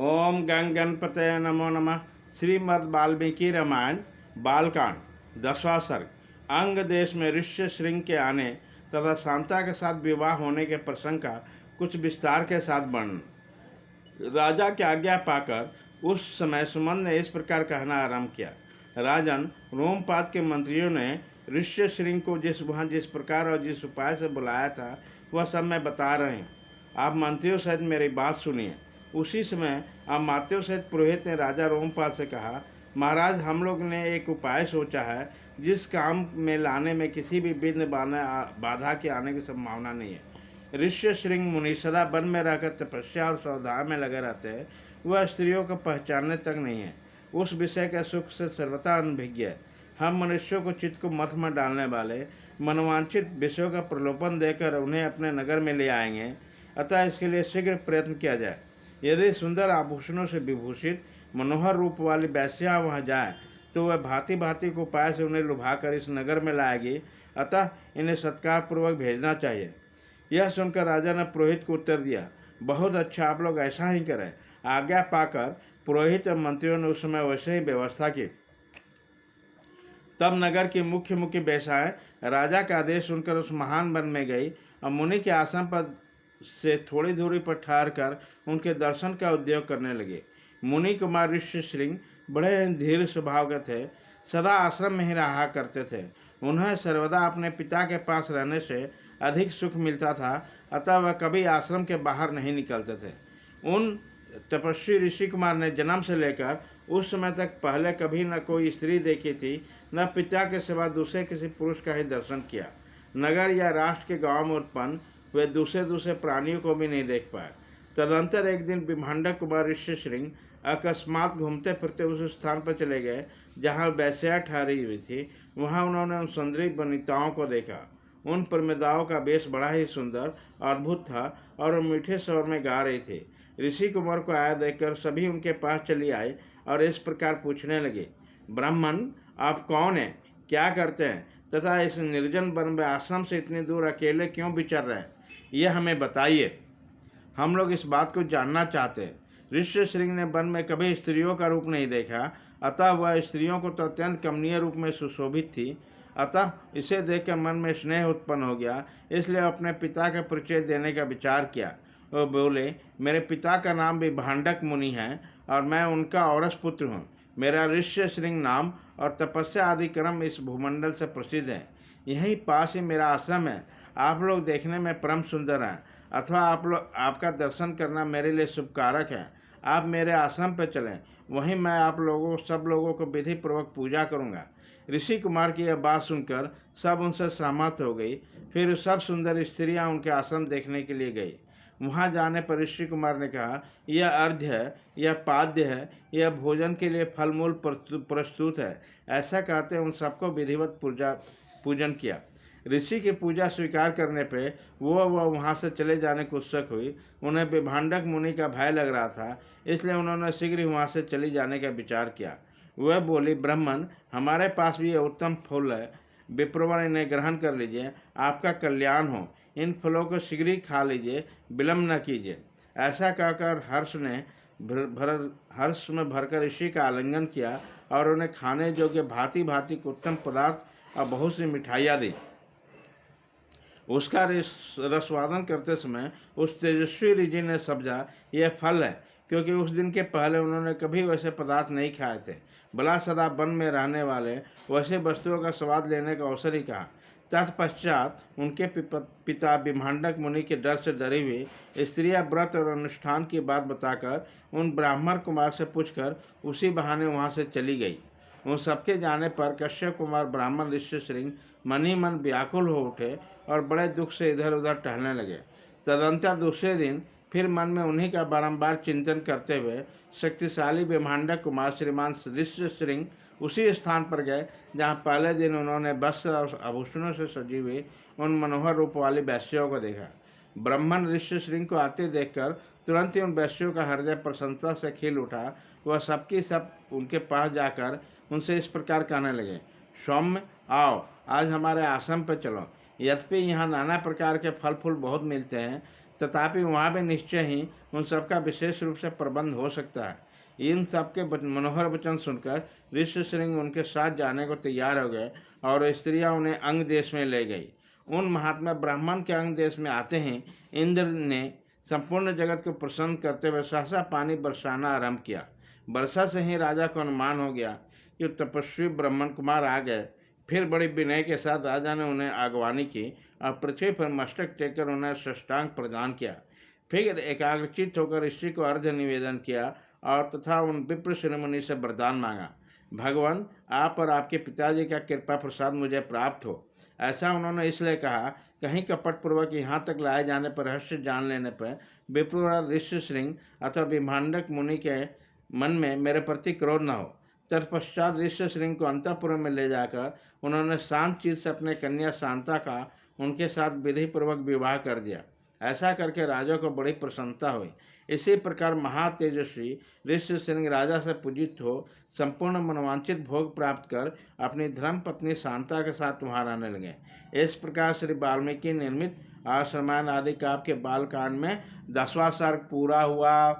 ओम गंग गणपतये नमो नमः। श्रीमद् वाल्मीकि रामायण बालकांड 10वां सर्ग। अंग देश में ऋष्य श्रृंग के आने तथा शांता के साथ विवाह होने के प्रसंग का कुछ विस्तार के साथ वर्णन। राजा की आज्ञा पाकर उस समय सुमन ने इस प्रकार कहना आरंभ किया। राजन, रोमपाद के मंत्रियों ने ऋष्य श्रृंग को जिस प्रकार और जिस उपाय से बुलाया था वह सब मैं बता रहे हूँ। आप मंत्रियों सहित मेरी बात सुनिए। उसी समय अमात्यों सहित पुरोहित ने राजा रोमपाद से कहा, महाराज, हम लोग ने एक उपाय सोचा है जिस काम में लाने में किसी भी विघ्न बाधा के आने की संभावना नहीं है। ऋष्य श्रृंग मुनि सदा वन में रहकर तपस्या और स्वाध्याय में लगे रहते हैं। वह स्त्रियों को पहचानने तक नहीं है। उस विषय के सुख से सर्वथा अनभिज्ञ है। हम मनुष्यों को चित्त को मथ में डालने वाले मनोवांछित विषयों का प्रलोभन देकर उन्हें अपने नगर में ले आएंगे। अतः इसके लिए शीघ्र प्रयत्न किया जाए। यदि सुंदर आभूषणों से विभूषित मनोहर रूप वाली वेश्या वहाँ जाए तो वह भांति भांति को उपाय से उन्हें लुभाकर इस नगर में लाएगी। अतः इन्हें सत्कार पूर्वक भेजना चाहिए। यह सुनकर राजा ने पुरोहित को उत्तर दिया, बहुत अच्छा, आप लोग ऐसा ही करें। आज्ञा पाकर पुरोहित और मंत्रियों ने उस समय वैसे ही व्यवस्था की। तब नगर की मुख्य मुख्य वेश्याएं राजा का आदेश सुनकर उस महान वन में गई और मुनि के आश्रम पर से थोड़ी दूरी पर ठहर कर उनके दर्शन का उद्योग करने लगे। मुनि कुमार ऋष्य श्रृंग बड़े धीर स्वभाव के थे, सदा आश्रम में ही रहा करते थे। उन्हें सर्वदा अपने पिता के पास रहने से अधिक सुख मिलता था, अतः वह कभी आश्रम के बाहर नहीं निकलते थे। उन तपस्वी ऋषि कुमार ने जन्म से लेकर उस समय तक पहले कभी न कोई स्त्री देखी थी, न पिता के सिवा दूसरे किसी पुरुष का ही दर्शन किया। नगर या राष्ट्र के गांव में उत्पन्न वे दूसरे प्राणियों को भी नहीं देख पाए। तदंतर एक दिन विभांडक कुमार ऋष्य श्रृंग अकस्मात घूमते फिरते उस स्थान पर चले गए जहाँ वैश्या ठहरी हुई थी। वहाँ उन्होंने उन सुंदरी वनिताओं को देखा। उन प्रमिदाओं का वेश बड़ा ही सुंदर अद्भुत था और वो मीठे स्वर में गा रही थी। ऋषि कुमार को आया देखकर सभी उनके पास चली आए और इस प्रकार पूछने लगे, ब्राह्मण, आप कौन हैं, क्या करते हैं तथा इस निर्जन वन में आश्रम से इतनी दूर अकेले क्यों विचर रहे हैं, यह हमें बताइए। हम लोग इस बात को जानना चाहते हैं। ऋष्य श्रृंग ने वन में कभी स्त्रियों का रूप नहीं देखा, अतः वह स्त्रियों को तो अत्यंत कमनीय रूप में सुशोभित थी। अतः इसे देखकर मन में स्नेह उत्पन्न हो गया, इसलिए अपने पिता का परिचय देने का विचार किया। वो बोले, मेरे पिता का नाम भी भांडक मुनि है और मैं उनका औरस पुत्र हूँ। मेरा ऋष्य श्रृंग नाम और तपस्या आदि कर्म इस भूमंडल से प्रसिद्ध है। यहीं पास ही मेरा आश्रम है। आप लोग देखने में परम सुंदर हैं, अथवा आपका दर्शन करना मेरे लिए शुभकारक है। आप मेरे आश्रम पर चलें, वहीं मैं आप लोगों सब लोगों को विधि पूर्वक पूजा करूँगा। ऋषि कुमार की यह बात सुनकर सब उनसे सहमत हो गई। फिर सब सुंदर स्त्रियां उनके आश्रम देखने के लिए गई। वहां जाने पर ऋषि कुमार ने कहा, यह अर्घ्य है, यह पाद्य है, यह भोजन के लिए फल मूल प्रस्तुत है। ऐसा कहते उन सबको विधिवत पूजन किया। ऋषि की पूजा स्वीकार करने पे वह वहाँ से चले जाने को उत्सुक हुई। उन्हें विभांडक मुनि का भय लग रहा था, इसलिए उन्होंने शीघ्र ही वहाँ से चली जाने का विचार किया। वह बोली, ब्राह्मण, हमारे पास भी ये उत्तम फूल है, विप्रवर इन्हें ग्रहण कर लीजिए, आपका कल्याण हो। इन फलों को शीघ्र ही खा लीजिए, विलम्ब न कीजिए। ऐसा कहकर हर्ष में भरकर ऋषि का आलिंगन किया और उन्हें खाने योग्य भांति भांति के उत्तम पदार्थ और बहुत सी मिठाइयाँ दी। उसका रसवादन करते समय उस तेजस्वी ऋषि ने समझा यह फल है, क्योंकि उस दिन के पहले उन्होंने कभी वैसे पदार्थ नहीं खाए थे। भला सदा वन में रहने वाले वैसे वस्तुओं का स्वाद लेने का अवसर ही कहा। तत्पश्चात उनके पिता विभांडक मुनि के डर से डरी हुई स्त्रियां व्रत और अनुष्ठान की बात बताकर उन ब्राह्मण कुमार से पूछकर उसी बहाने वहां से चली गई। उन सबके जाने पर कश्यप कुमार ब्राह्मण ऋष्य श्रृंग मन ही मन व्याकुल हो उठे और बड़े दुख से इधर उधर टहलने लगे। तदंतर दूसरे दिन फिर मन में उन्हीं का बारंबार चिंतन करते हुए शक्तिशाली ब्रह्मांडक कुमार श्रीमान ऋष्य श्रृंग उसी स्थान पर गए जहाँ पहले दिन उन्होंने वस्त्र और आभूषणों से सजी हुई उन मनोहर रूप वाली वैश्यों को देखा। ब्राह्मण ऋष्य श्रृंग को आते देखकर तुरंत ही उन वैश्यों का हृदय प्रसन्नता से खिल उठा। वह सबकी सब उनके पास जाकर उनसे इस प्रकार कहने लगे, सौम्य, आओ, आज हमारे आश्रम पर चलो। यद्यपि यहाँ नाना प्रकार के फल फूल बहुत मिलते हैं, तथापि वहाँ भी निश्चय ही उन सबका विशेष रूप से प्रबंध हो सकता है। इन सबके मनोहर वचन सुनकर ऋष्यशृंग उनके साथ जाने को तैयार हो गए और स्त्रियां उन्हें अंग देश में ले गई। उन महात्मा ब्राह्मण के अंग देश में आते ही इंद्र ने संपूर्ण जगत को प्रसन्न करते हुए सहसा पानी बरसाना आरंभ किया। वर्षा से ही राजा को अनुमान हो गया कि तपस्वी ब्राह्मण कुमार आ गए। फिर बड़ी विनय के साथ राजा ने उन्हें आगवानी की और पृथ्वी पर मस्तक टेककर उन्हें साष्टांग प्रदान किया। फिर एकाग्रचित होकर ऋषि को अर्घ्य निवेदन किया और तथा उन विप्र शिरोमणि से वरदान मांगा, भगवान आप और आपके पिताजी का कृपा प्रसाद मुझे प्राप्त हो। ऐसा उन्होंने इसलिए कहा, कहीं कपटपूर्वक यहाँ तक लाए जाने पर रहस्य जान लेने पर विप्र ऋष्यशृंग अथवा विभांडक मुनि के मन में मेरे प्रति क्रोध न हो। तत्पश्चात ऋष्यशृंग को अंतःपुर में ले जाकर उन्होंने शांत चित्त से अपने कन्या शांता का उनके साथ विधिपूर्वक विवाह कर दिया। ऐसा करके राजा को बड़ी प्रसन्नता हुई। इसी प्रकार महातेजस्वी ऋष्यशृंग राजा से पूजित हो संपूर्ण मनोवांछित भोग प्राप्त कर अपनी धर्म पत्नी शांता के साथ वहाँ रहने लगे। इस प्रकार श्री वाल्मीकि निर्मित आश्रमायण आदि काव्य के बालकांड में 10वां सर्ग पूरा हुआ।